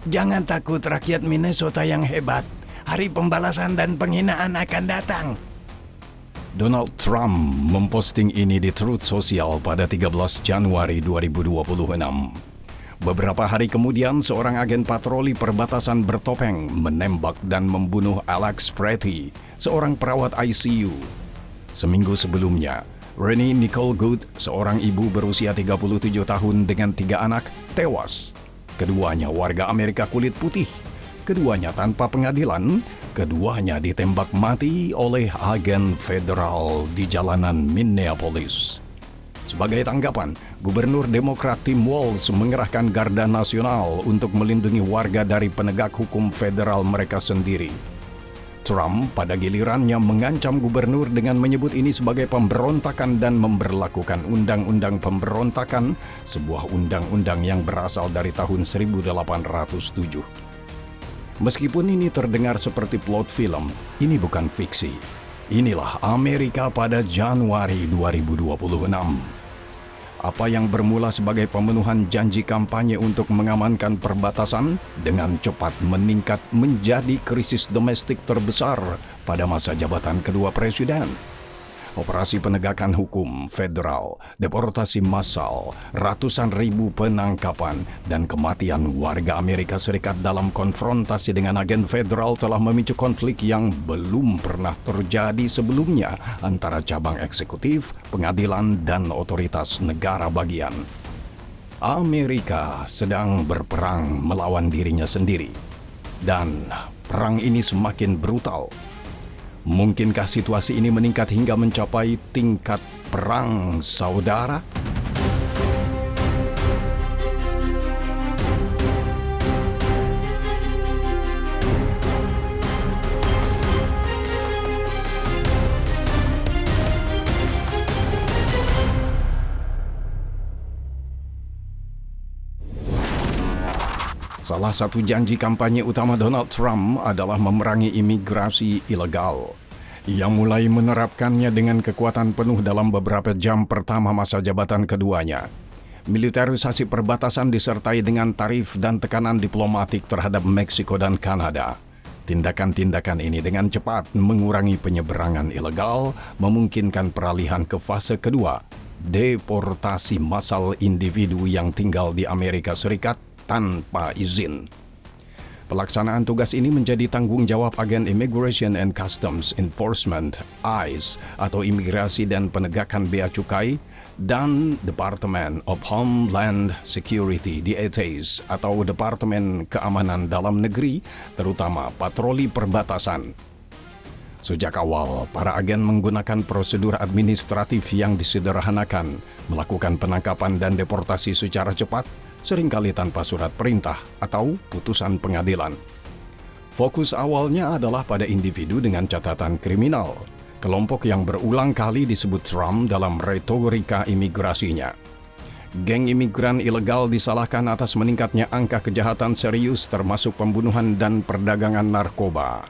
Jangan takut rakyat Minnesota yang hebat. Hari pembalasan dan penghinaan akan datang. Donald Trump memposting ini di Truth Social pada 13 Januari 2026. Beberapa hari kemudian, seorang agen patroli perbatasan bertopeng menembak dan membunuh Alex Pretty, seorang perawat ICU. Seminggu sebelumnya, Renee Nicole Good, seorang ibu berusia 37 tahun dengan 3 anak, tewas. Keduanya warga Amerika kulit putih. Keduanya tanpa pengadilan. Keduanya ditembak mati oleh agen federal di jalanan Minneapolis. Sebagai tanggapan, Gubernur Demokrat Tim Walz mengerahkan Garda Nasional untuk melindungi warga dari penegak hukum federal mereka sendiri. Trump pada gilirannya mengancam gubernur dengan menyebut ini sebagai pemberontakan dan memberlakukan undang-undang pemberontakan, sebuah undang-undang yang berasal dari tahun 1807. Meskipun ini terdengar seperti plot film, ini bukan fiksi. Inilah Amerika pada Januari 2026. Apa yang bermula sebagai pemenuhan janji kampanye untuk mengamankan perbatasan dengan cepat meningkat menjadi krisis domestik terbesar pada masa jabatan kedua presiden. Operasi penegakan hukum federal, deportasi massal, ratusan ribu penangkapan, dan kematian warga Amerika Serikat dalam konfrontasi dengan agen federal telah memicu konflik yang belum pernah terjadi sebelumnya antara cabang eksekutif, pengadilan, dan otoritas negara bagian. Amerika sedang berperang melawan dirinya sendiri, dan perang ini semakin brutal. Mungkinkah situasi ini meningkat hingga mencapai tingkat perang saudara? Salah satu janji kampanye utama Donald Trump adalah memerangi imigrasi ilegal. Ia mulai menerapkannya dengan kekuatan penuh dalam beberapa jam pertama masa jabatan keduanya. Militerisasi perbatasan disertai dengan tarif dan tekanan diplomatik terhadap Meksiko dan Kanada. Tindakan-tindakan ini dengan cepat mengurangi penyeberangan ilegal, memungkinkan peralihan ke fase kedua, deportasi massal individu yang tinggal di Amerika Serikat tanpa izin. Pelaksanaan tugas ini menjadi tanggung jawab agen Immigration and Customs Enforcement (ICE) atau Imigrasi dan Penegakan Bea Cukai dan Department of Homeland Security (DHS) atau Departemen Keamanan Dalam Negeri, terutama patroli perbatasan. Sejak awal, para agen menggunakan prosedur administratif yang disederhanakan, melakukan penangkapan dan deportasi secara cepat, seringkali tanpa surat perintah atau putusan pengadilan. Fokus awalnya adalah pada individu dengan catatan kriminal, kelompok yang berulang kali disebut Trump dalam retorika imigrasinya. Geng imigran ilegal disalahkan atas meningkatnya angka kejahatan serius termasuk pembunuhan dan perdagangan narkoba.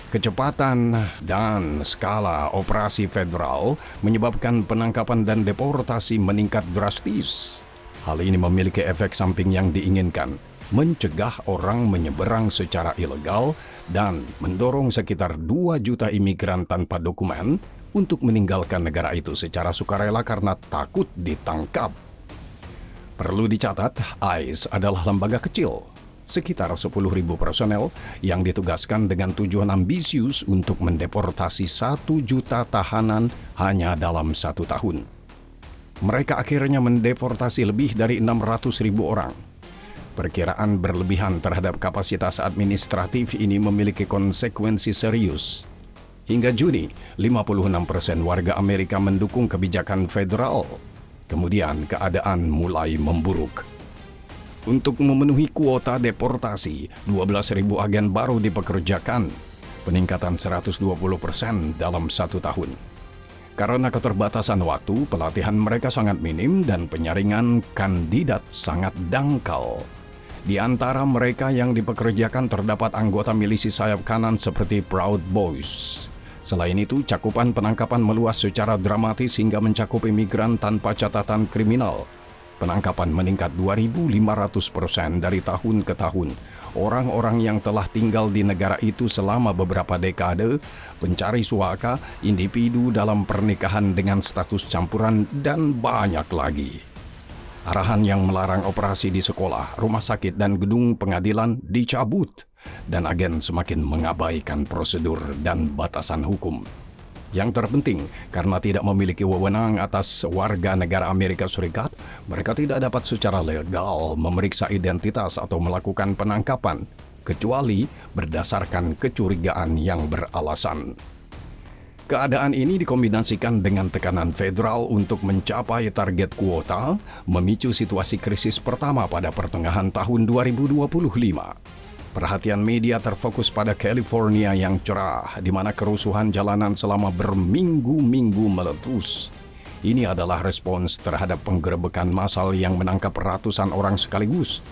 Kecepatan dan skala operasi federal menyebabkan penangkapan dan deportasi meningkat drastis. Hal ini memiliki efek samping yang diinginkan, mencegah orang menyeberang secara ilegal dan mendorong sekitar 2 juta imigran tanpa dokumen untuk meninggalkan negara itu secara sukarela karena takut ditangkap. Perlu dicatat, ICE adalah lembaga kecil, sekitar 10.000 personel yang ditugaskan dengan tujuan ambisius untuk mendeportasi 1 juta tahanan hanya dalam 1 tahun. Mereka akhirnya mendeportasi lebih dari 600.000 orang. Perkiraan berlebihan terhadap kapasitas administratif ini memiliki konsekuensi serius. Hingga Juni, 56% warga Amerika mendukung kebijakan federal. Kemudian keadaan mulai memburuk. Untuk memenuhi kuota deportasi, 12.000 agen baru dipekerjakan, peningkatan 120% dalam 1 tahun. Karena keterbatasan waktu, pelatihan mereka sangat minim dan penyaringan kandidat sangat dangkal. Di antara mereka yang dipekerjakan terdapat anggota milisi sayap kanan seperti Proud Boys. Selain itu, cakupan penangkapan meluas secara dramatis hingga mencakup imigran tanpa catatan kriminal. Penangkapan meningkat 2.500% dari tahun ke tahun. Orang-orang yang telah tinggal di negara itu selama beberapa dekade, pencari suaka, individu dalam pernikahan dengan status campuran, dan banyak lagi. Arahan yang melarang operasi di sekolah, rumah sakit, dan gedung pengadilan dicabut, dan agen semakin mengabaikan prosedur dan batasan hukum. Yang terpenting, karena tidak memiliki wewenang atas warga negara Amerika Serikat, mereka tidak dapat secara legal memeriksa identitas atau melakukan penangkapan, kecuali berdasarkan kecurigaan yang beralasan. Keadaan ini dikombinasikan dengan tekanan federal untuk mencapai target kuota, memicu situasi krisis pertama pada pertengahan tahun 2025. Perhatian media terfokus pada California yang cerah, di mana kerusuhan jalanan selama berminggu-minggu meletus. Ini adalah respons terhadap penggerebekan massal yang menangkap ratusan orang sekaligus.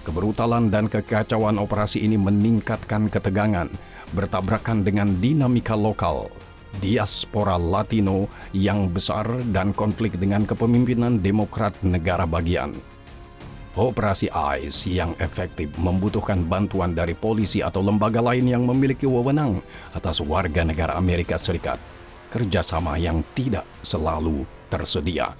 Kebrutalan dan kekacauan operasi ini meningkatkan ketegangan, bertabrakan dengan dinamika lokal, diaspora Latino yang besar, dan konflik dengan kepemimpinan Demokrat negara bagian. Operasi ICE yang efektif membutuhkan bantuan dari polisi atau lembaga lain yang memiliki wewenang atas warga negara Amerika Serikat. Kerjasama yang tidak selalu tersedia.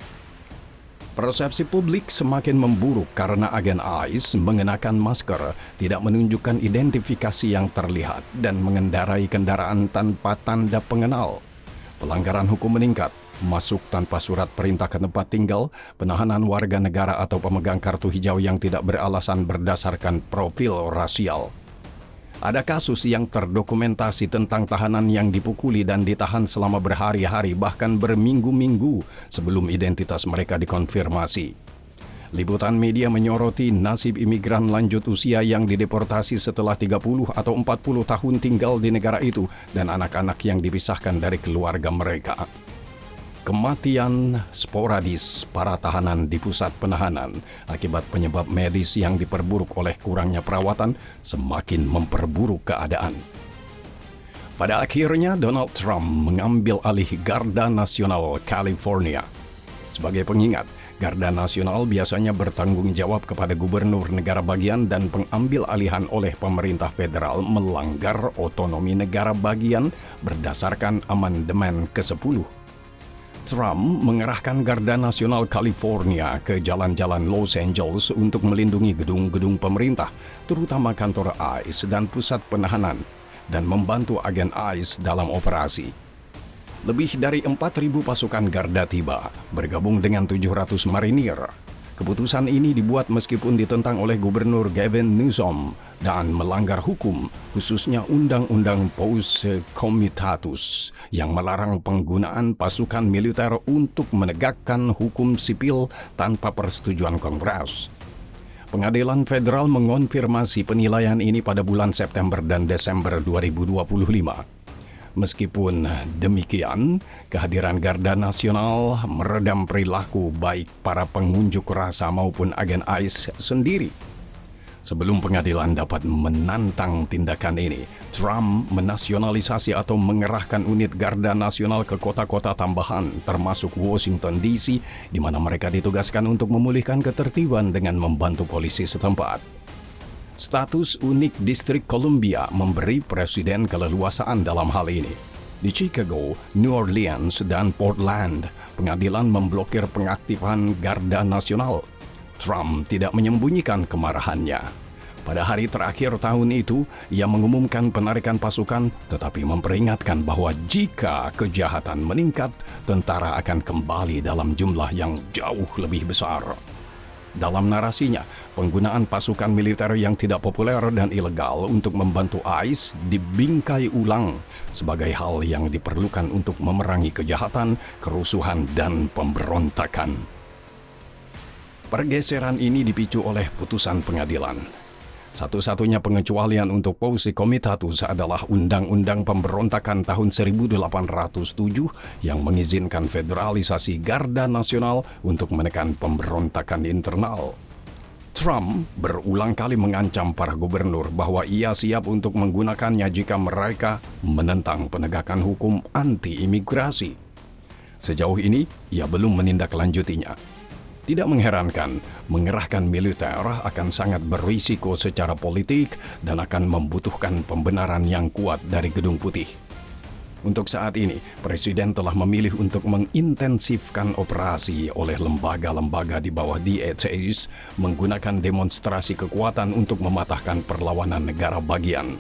Persepsi publik semakin memburuk karena agen ICE mengenakan masker, tidak menunjukkan identifikasi yang terlihat, dan mengendarai kendaraan tanpa tanda pengenal. Pelanggaran hukum meningkat. Masuk tanpa surat perintah ke tempat tinggal, penahanan warga negara atau pemegang kartu hijau yang tidak beralasan berdasarkan profil rasial. Ada kasus yang terdokumentasi tentang tahanan yang dipukuli dan ditahan selama berhari-hari, bahkan berminggu-minggu sebelum identitas mereka dikonfirmasi. Liputan media menyoroti nasib imigran lanjut usia yang dideportasi setelah 30 atau 40 tahun tinggal di negara itu dan anak-anak yang dipisahkan dari keluarga mereka. Kematian sporadis para tahanan di pusat penahanan akibat penyebab medis yang diperburuk oleh kurangnya perawatan semakin memperburuk keadaan. Pada akhirnya Donald Trump mengambil alih Garda Nasional California. Sebagai pengingat, Garda Nasional biasanya bertanggung jawab kepada gubernur negara bagian dan pengambil alihan oleh pemerintah federal melanggar otonomi negara bagian berdasarkan amandemen ke-10. Trump mengerahkan Garda Nasional California ke jalan-jalan Los Angeles untuk melindungi gedung-gedung pemerintah, terutama kantor ICE dan pusat penahanan, dan membantu agen ICE dalam operasi. Lebih dari 4.000 pasukan Garda tiba, bergabung dengan 700 marinir. Keputusan ini dibuat meskipun ditentang oleh Gubernur Gavin Newsom dan melanggar hukum, khususnya Undang-Undang Posse Comitatus yang melarang penggunaan pasukan militer untuk menegakkan hukum sipil tanpa persetujuan Kongres. Pengadilan Federal mengonfirmasi penilaian ini pada bulan September dan Desember 2025. Meskipun demikian, kehadiran Garda Nasional meredam perilaku baik para pengunjuk rasa maupun agen ICE sendiri. Sebelum pengadilan dapat menantang tindakan ini, Trump menasionalisasi atau mengerahkan unit Garda Nasional ke kota-kota tambahan, termasuk Washington DC, di mana mereka ditugaskan untuk memulihkan ketertiban dengan membantu polisi setempat. Status unik Distrik Columbia memberi presiden keleluasaan dalam hal ini. Di Chicago, New Orleans, dan Portland, pengadilan memblokir pengaktifan Garda Nasional. Trump tidak menyembunyikan kemarahannya. Pada hari terakhir tahun itu, ia mengumumkan penarikan pasukan, tetapi memperingatkan bahwa jika kejahatan meningkat, tentara akan kembali dalam jumlah yang jauh lebih besar. Dalam narasinya, penggunaan pasukan militer yang tidak populer dan ilegal untuk membantu ICE dibingkai ulang sebagai hal yang diperlukan untuk memerangi kejahatan, kerusuhan, dan pemberontakan. Pergeseran ini dipicu oleh putusan pengadilan. Satu-satunya pengecualian untuk Posse Comitatus adalah Undang-Undang Pemberontakan tahun 1807 yang mengizinkan federalisasi Garda Nasional untuk menekan pemberontakan internal. Trump berulang kali mengancam para gubernur bahwa ia siap untuk menggunakannya jika mereka menentang penegakan hukum anti-imigrasi. Sejauh ini, ia belum menindaklanjutinya. Tidak mengherankan, mengerahkan militer akan sangat berisiko secara politik dan akan membutuhkan pembenaran yang kuat dari Gedung Putih. Untuk saat ini, Presiden telah memilih untuk mengintensifkan operasi oleh lembaga-lembaga di bawah DHS menggunakan demonstrasi kekuatan untuk mematahkan perlawanan negara bagian.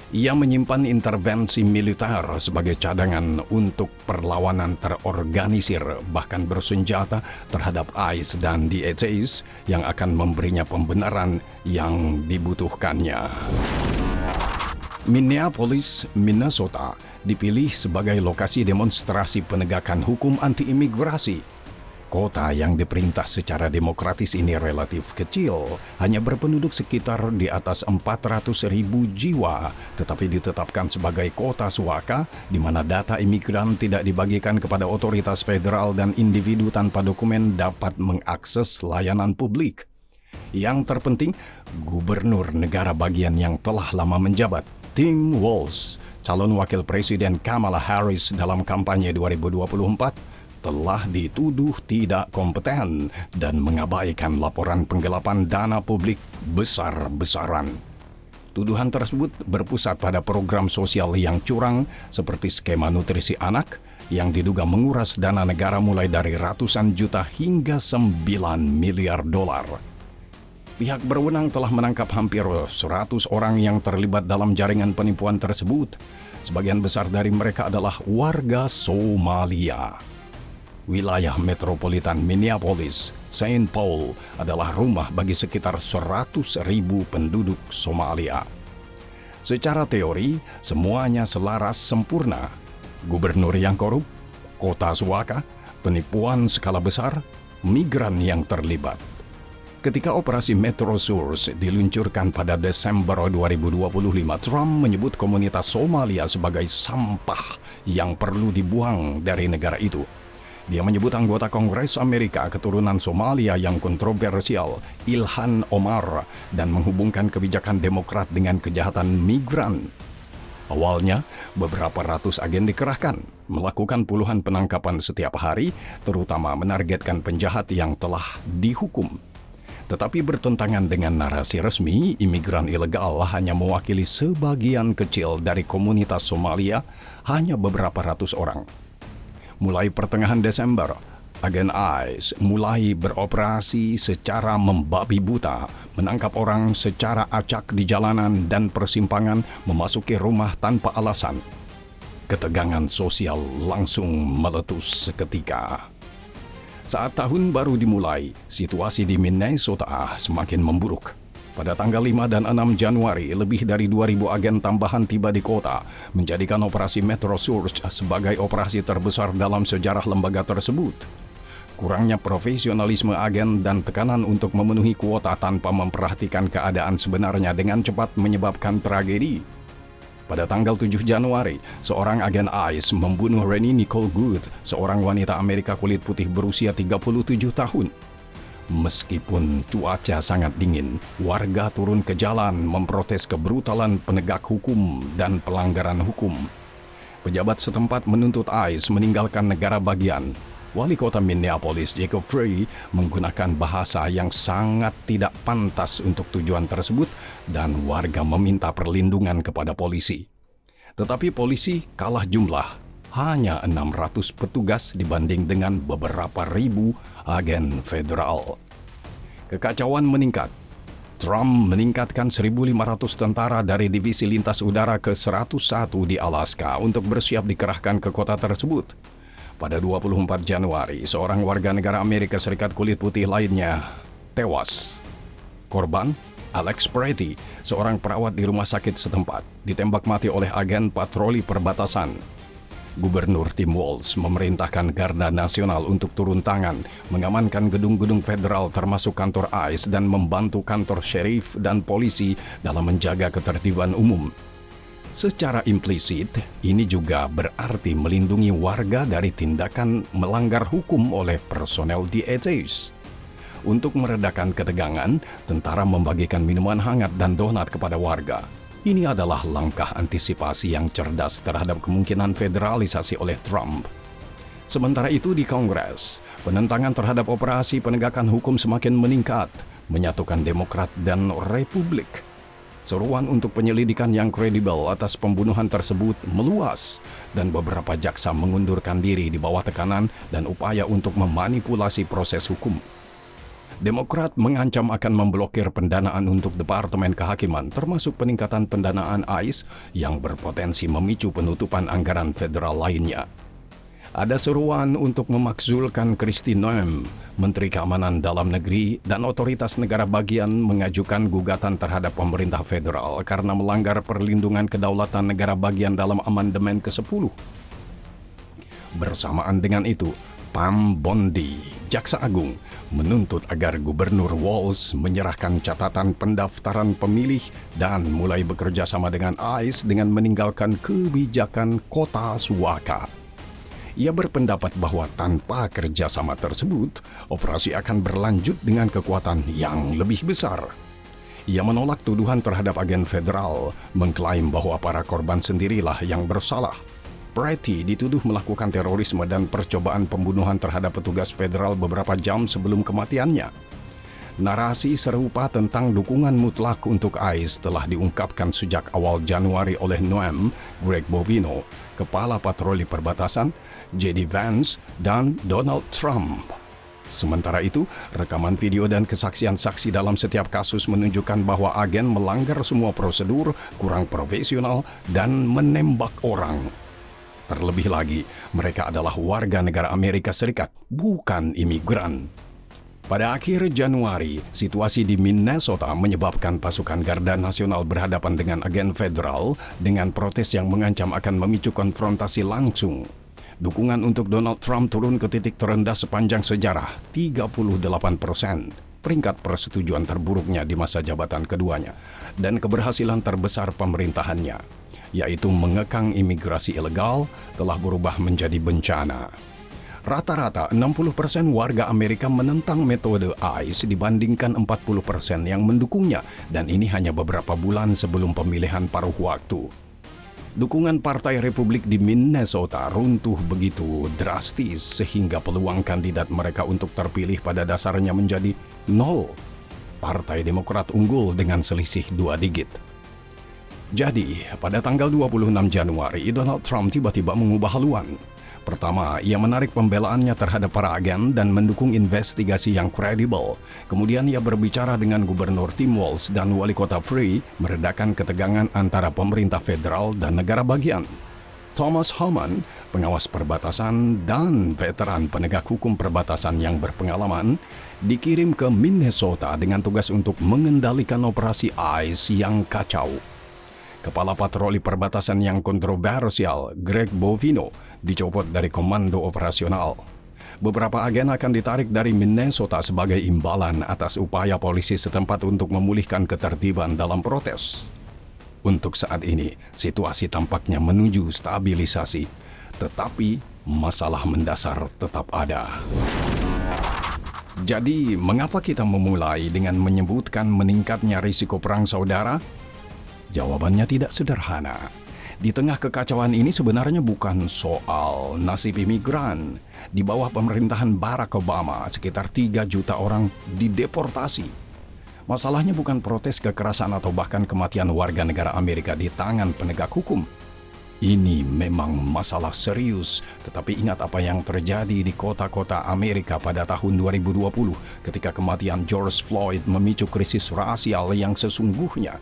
Ia menyimpan intervensi militer sebagai cadangan untuk perlawanan terorganisir bahkan bersenjata terhadap ICE dan DHS yang akan memberinya pembenaran yang dibutuhkannya. Minneapolis, Minnesota dipilih sebagai lokasi demonstrasi penegakan hukum anti-imigrasi. Kota yang diperintah secara demokratis ini relatif kecil, hanya berpenduduk sekitar di atas 400.000 jiwa, tetapi ditetapkan sebagai kota suaka di mana data imigran tidak dibagikan kepada otoritas federal dan individu tanpa dokumen dapat mengakses layanan publik. Yang terpenting, gubernur negara bagian yang telah lama menjabat, Tim Walz, calon wakil presiden Kamala Harris dalam kampanye 2024, telah dituduh tidak kompeten dan mengabaikan laporan penggelapan dana publik besar-besaran. Tuduhan tersebut berpusat pada program sosial yang curang seperti skema nutrisi anak yang diduga menguras dana negara mulai dari ratusan juta hingga 9 miliar dolar. Pihak berwenang telah menangkap hampir 100 orang yang terlibat dalam jaringan penipuan tersebut. Sebagian besar dari mereka adalah warga Somalia. Wilayah metropolitan Minneapolis, Saint Paul adalah rumah bagi sekitar 100.000 penduduk Somalia. Secara teori, semuanya selaras sempurna. Gubernur yang korup, kota suaka, penipuan skala besar, migran yang terlibat. Ketika operasi Metro Source diluncurkan pada Desember 2025, Trump menyebut komunitas Somalia sebagai sampah yang perlu dibuang dari negara itu. Dia menyebut anggota Kongres Amerika keturunan Somalia yang kontroversial, Ilhan Omar, dan menghubungkan kebijakan Demokrat dengan kejahatan migran. Awalnya, beberapa ratus agen dikerahkan, melakukan puluhan penangkapan setiap hari, terutama menargetkan penjahat yang telah dihukum. Tetapi bertentangan dengan narasi resmi, imigran ilegal hanya mewakili sebagian kecil dari komunitas Somalia, hanya beberapa ratus orang. Mulai pertengahan Desember, agen ICE mulai beroperasi secara membabi buta, menangkap orang secara acak di jalanan dan persimpangan, memasuki rumah tanpa alasan. Ketegangan sosial langsung meletus seketika. Saat tahun baru dimulai, situasi di Minnesota semakin memburuk. Pada tanggal 5 dan 6 Januari, lebih dari 2.000 agen tambahan tiba di kota, menjadikan operasi Metro Source sebagai operasi terbesar dalam sejarah lembaga tersebut. Kurangnya profesionalisme agen dan tekanan untuk memenuhi kuota tanpa memperhatikan keadaan sebenarnya dengan cepat menyebabkan tragedi. Pada tanggal 7 Januari, seorang agen ICE membunuh Rennie Nicole Good, seorang wanita Amerika kulit putih berusia 37 tahun. Meskipun cuaca sangat dingin, warga turun ke jalan memprotes kebrutalan penegak hukum dan pelanggaran hukum. Pejabat setempat menuntut ICE meninggalkan negara bagian. Wali kota Minneapolis, Jacob Frey, menggunakan bahasa yang sangat tidak pantas untuk tujuan tersebut dan warga meminta perlindungan kepada polisi. Tetapi polisi kalah jumlah. Hanya 600 petugas dibanding dengan beberapa ribu agen federal. Kekacauan meningkat. Trump meningkatkan 1.500 tentara dari Divisi Lintas Udara ke 101 di Alaska untuk bersiap dikerahkan ke kota tersebut. Pada 24 Januari, seorang warga negara Amerika Serikat kulit putih lainnya tewas. Korban, Alex Pretty, seorang perawat di rumah sakit setempat, ditembak mati oleh agen patroli perbatasan. Gubernur Tim Walz memerintahkan Garda Nasional untuk turun tangan, mengamankan gedung-gedung federal termasuk kantor ICE dan membantu kantor sheriff dan polisi dalam menjaga ketertiban umum. Secara implisit, ini juga berarti melindungi warga dari tindakan melanggar hukum oleh personel DHS. Untuk meredakan ketegangan, tentara membagikan minuman hangat dan donat kepada warga. Ini adalah langkah antisipasi yang cerdas terhadap kemungkinan federalisasi oleh Trump. Sementara itu di Kongres, penentangan terhadap operasi penegakan hukum semakin meningkat, menyatukan Demokrat dan Republik. Seruan untuk penyelidikan yang kredibel atas pembunuhan tersebut meluas dan beberapa jaksa mengundurkan diri di bawah tekanan dan upaya untuk memanipulasi proses hukum. Demokrat mengancam akan memblokir pendanaan untuk Departemen Kehakiman termasuk peningkatan pendanaan ICE yang berpotensi memicu penutupan anggaran federal lainnya. Ada seruan untuk memakzulkan Kristi Noem, Menteri Keamanan Dalam Negeri dan otoritas negara bagian mengajukan gugatan terhadap pemerintah federal karena melanggar perlindungan kedaulatan negara bagian dalam amandemen ke-10. Bersamaan dengan itu, Pam Bondi, Jaksa Agung, menuntut agar Gubernur Walz menyerahkan catatan pendaftaran pemilih dan mulai bekerja sama dengan ICE dengan meninggalkan kebijakan kota suaka. Ia berpendapat bahwa tanpa kerjasama tersebut, operasi akan berlanjut dengan kekuatan yang lebih besar. Ia menolak tuduhan terhadap agen federal, mengklaim bahwa para korban sendirilah yang bersalah. Pretty dituduh melakukan terorisme dan percobaan pembunuhan terhadap petugas federal beberapa jam sebelum kematiannya. Narasi serupa tentang dukungan mutlak untuk ICE telah diungkapkan sejak awal Januari oleh Noem, Greg Bovino, Kepala Patroli Perbatasan, J.D. Vance, dan Donald Trump. Sementara itu, rekaman video dan kesaksian saksi dalam setiap kasus menunjukkan bahwa agen melanggar semua prosedur, kurang profesional, dan menembak orang. Terlebih lagi, mereka adalah warga negara Amerika Serikat, bukan imigran. Pada akhir Januari, situasi di Minnesota menyebabkan pasukan Garda Nasional berhadapan dengan agen federal dengan protes yang mengancam akan memicu konfrontasi langsung. Dukungan untuk Donald Trump turun ke titik terendah sepanjang sejarah, 38%, peringkat persetujuan terburuknya di masa jabatan keduanya, dan keberhasilan terbesar pemerintahannya, yaitu mengekang imigrasi ilegal, telah berubah menjadi bencana. Rata-rata 60% warga Amerika menentang metode ICE dibandingkan 40% yang mendukungnya, dan ini hanya beberapa bulan sebelum pemilihan paruh waktu. Dukungan Partai Republik di Minnesota runtuh begitu drastis sehingga peluang kandidat mereka untuk terpilih pada dasarnya menjadi nol. Partai Demokrat unggul dengan selisih 2 digit. Jadi, pada tanggal 26 Januari, Donald Trump tiba-tiba mengubah haluan. Pertama, ia menarik pembelaannya terhadap para agen dan mendukung investigasi yang kredibel. Kemudian ia berbicara dengan Gubernur Tim Walz dan Wali Kota Free, meredakan ketegangan antara pemerintah federal dan negara bagian. Thomas Homan, pengawas perbatasan dan veteran penegak hukum perbatasan yang berpengalaman, dikirim ke Minnesota dengan tugas untuk mengendalikan operasi ICE yang kacau. Kepala Patroli Perbatasan yang kontroversial, Greg Bovino, dicopot dari komando operasional. Beberapa agen akan ditarik dari Minnesota sebagai imbalan atas upaya polisi setempat untuk memulihkan ketertiban dalam protes. Untuk saat ini, situasi tampaknya menuju stabilisasi, tetapi masalah mendasar tetap ada. Jadi, mengapa kita memulai dengan menyebutkan meningkatnya risiko perang saudara? Jawabannya tidak sederhana. Di tengah kekacauan ini sebenarnya bukan soal nasib imigran. Di bawah pemerintahan Barack Obama, sekitar 3 juta orang dideportasi. Masalahnya bukan protes kekerasan atau bahkan kematian warga negara Amerika di tangan penegak hukum. Ini memang masalah serius, tetapi ingat apa yang terjadi di kota-kota Amerika pada tahun 2020 ketika kematian George Floyd memicu krisis rasial yang sesungguhnya.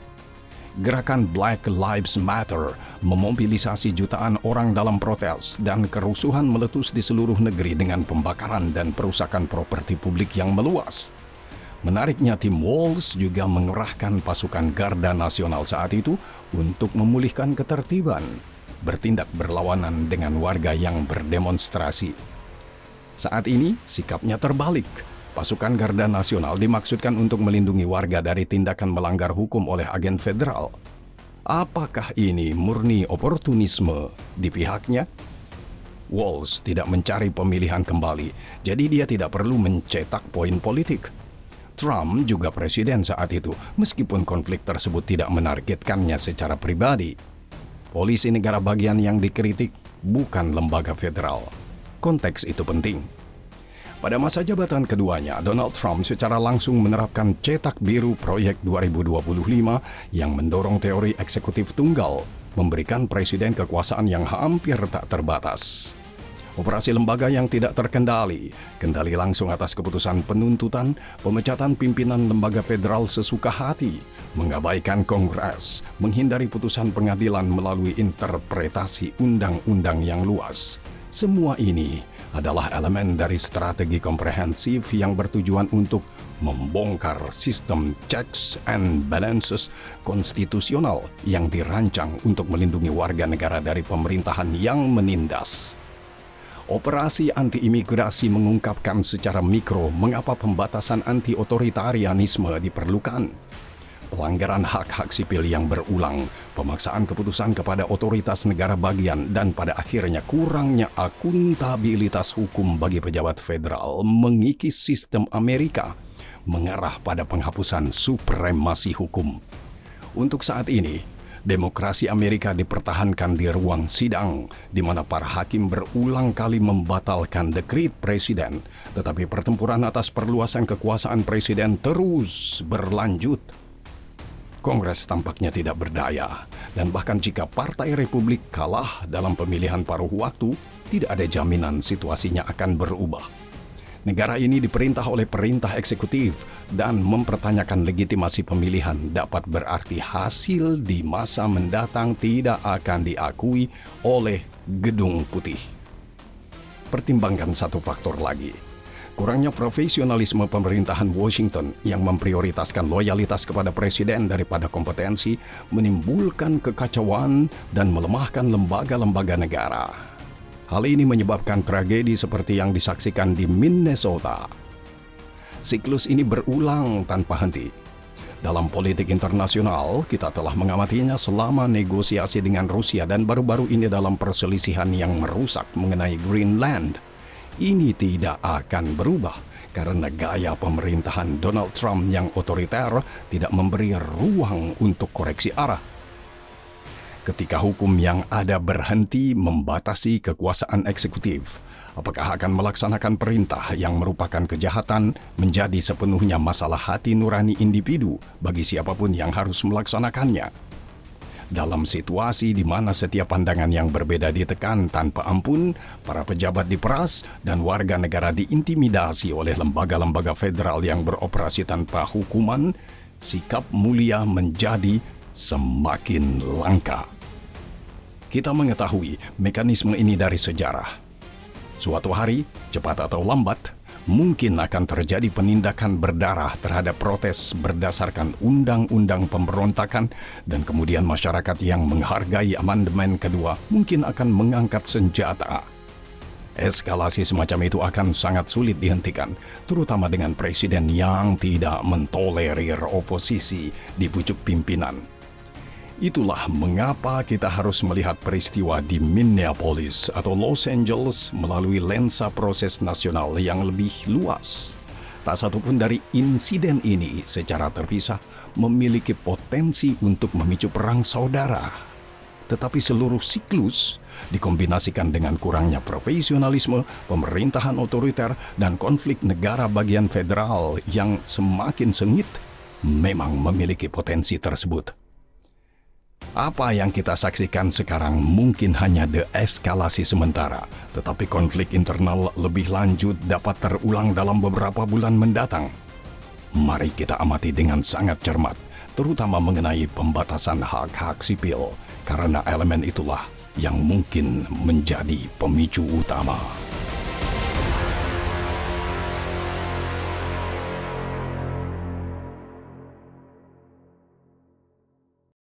Gerakan Black Lives Matter memobilisasi jutaan orang dalam protes dan kerusuhan meletus di seluruh negeri dengan pembakaran dan perusakan properti publik yang meluas. Menariknya, Tim Walz juga mengerahkan pasukan Garda Nasional saat itu untuk memulihkan ketertiban, bertindak berlawanan dengan warga yang berdemonstrasi. Saat ini, sikapnya terbalik. Pasukan Garda Nasional dimaksudkan untuk melindungi warga dari tindakan melanggar hukum oleh agen federal. Apakah ini murni oportunisme di pihaknya? Walz tidak mencari pemilihan kembali, jadi dia tidak perlu mencetak poin politik. Trump juga presiden saat itu, meskipun konflik tersebut tidak menargetkannya secara pribadi. Polisi negara bagian yang dikritik bukan lembaga federal. konteks itu penting. Pada masa jabatan keduanya, Donald Trump secara langsung menerapkan cetak biru proyek 2025 yang mendorong teori eksekutif tunggal, memberikan presiden kekuasaan yang hampir tak terbatas. Operasi lembaga yang tidak terkendali, kendali langsung atas keputusan penuntutan, pemecatan pimpinan lembaga federal sesuka hati, mengabaikan Kongres, menghindari putusan pengadilan melalui interpretasi undang-undang yang luas. Semua ini adalah elemen dari strategi komprehensif yang bertujuan untuk membongkar sistem checks and balances konstitusional yang dirancang untuk melindungi warga negara dari pemerintahan yang menindas. Operasi anti-imigrasi mengungkapkan secara mikro mengapa pembatasan anti-otoritarianisme diperlukan. Pelanggaran hak-hak sipil yang berulang, pemaksaan keputusan kepada otoritas negara bagian, dan pada akhirnya kurangnya akuntabilitas hukum bagi pejabat federal mengikis sistem Amerika, mengarah pada penghapusan supremasi hukum. Untuk saat ini, demokrasi Amerika dipertahankan di ruang sidang, di mana para hakim berulang kali membatalkan dekret presiden, tetapi pertempuran atas perluasan kekuasaan presiden terus berlanjut. Kongres tampaknya tidak berdaya, dan bahkan jika Partai Republik kalah dalam pemilihan paruh waktu, tidak ada jaminan situasinya akan berubah. Negara ini diperintah oleh perintah eksekutif, dan mempertanyakan legitimasi pemilihan dapat berarti hasil di masa mendatang tidak akan diakui oleh Gedung Putih. Pertimbangkan satu faktor lagi. Kurangnya profesionalisme pemerintahan Washington yang memprioritaskan loyalitas kepada presiden daripada kompetensi menimbulkan kekacauan dan melemahkan lembaga-lembaga negara. Hal ini menyebabkan tragedi seperti yang disaksikan di Minnesota. Siklus ini berulang tanpa henti. Dalam politik internasional, kita telah mengamatinya selama negosiasi dengan Rusia dan baru-baru ini dalam perselisihan yang merusak mengenai Greenland. Ini tidak akan berubah karena gaya pemerintahan Donald Trump yang otoriter tidak memberi ruang untuk koreksi arah. Ketika hukum yang ada berhenti membatasi kekuasaan eksekutif, apakah akan melaksanakan perintah yang merupakan kejahatan menjadi sepenuhnya masalah hati nurani individu bagi siapapun yang harus melaksanakannya? Dalam situasi di mana setiap pandangan yang berbeda ditekan tanpa ampun, para pejabat diperas, dan warga negara diintimidasi oleh lembaga-lembaga federal yang beroperasi tanpa hukuman, sikap mulia menjadi semakin langka. Kita mengetahui mekanisme ini dari sejarah. Suatu hari, cepat atau lambat, mungkin akan terjadi penindakan berdarah terhadap protes berdasarkan undang-undang pemberontakan, dan kemudian masyarakat yang menghargai amandemen kedua mungkin akan mengangkat senjata. Eskalasi semacam itu akan sangat sulit dihentikan, terutama dengan presiden yang tidak mentolerir oposisi di pucuk pimpinan. Itulah mengapa kita harus melihat peristiwa di Minneapolis atau Los Angeles melalui lensa proses nasional yang lebih luas. Tak satupun dari insiden ini secara terpisah memiliki potensi untuk memicu perang saudara. Tetapi seluruh siklus dikombinasikan dengan kurangnya profesionalisme, pemerintahan otoriter, dan konflik negara bagian federal yang semakin sengit memang memiliki potensi tersebut. Apa yang kita saksikan sekarang mungkin hanya deeskalasi sementara, tetapi konflik internal lebih lanjut dapat terulang dalam beberapa bulan mendatang. Mari kita amati dengan sangat cermat, terutama mengenai pembatasan hak-hak sipil, karena elemen itulah yang mungkin menjadi pemicu utama.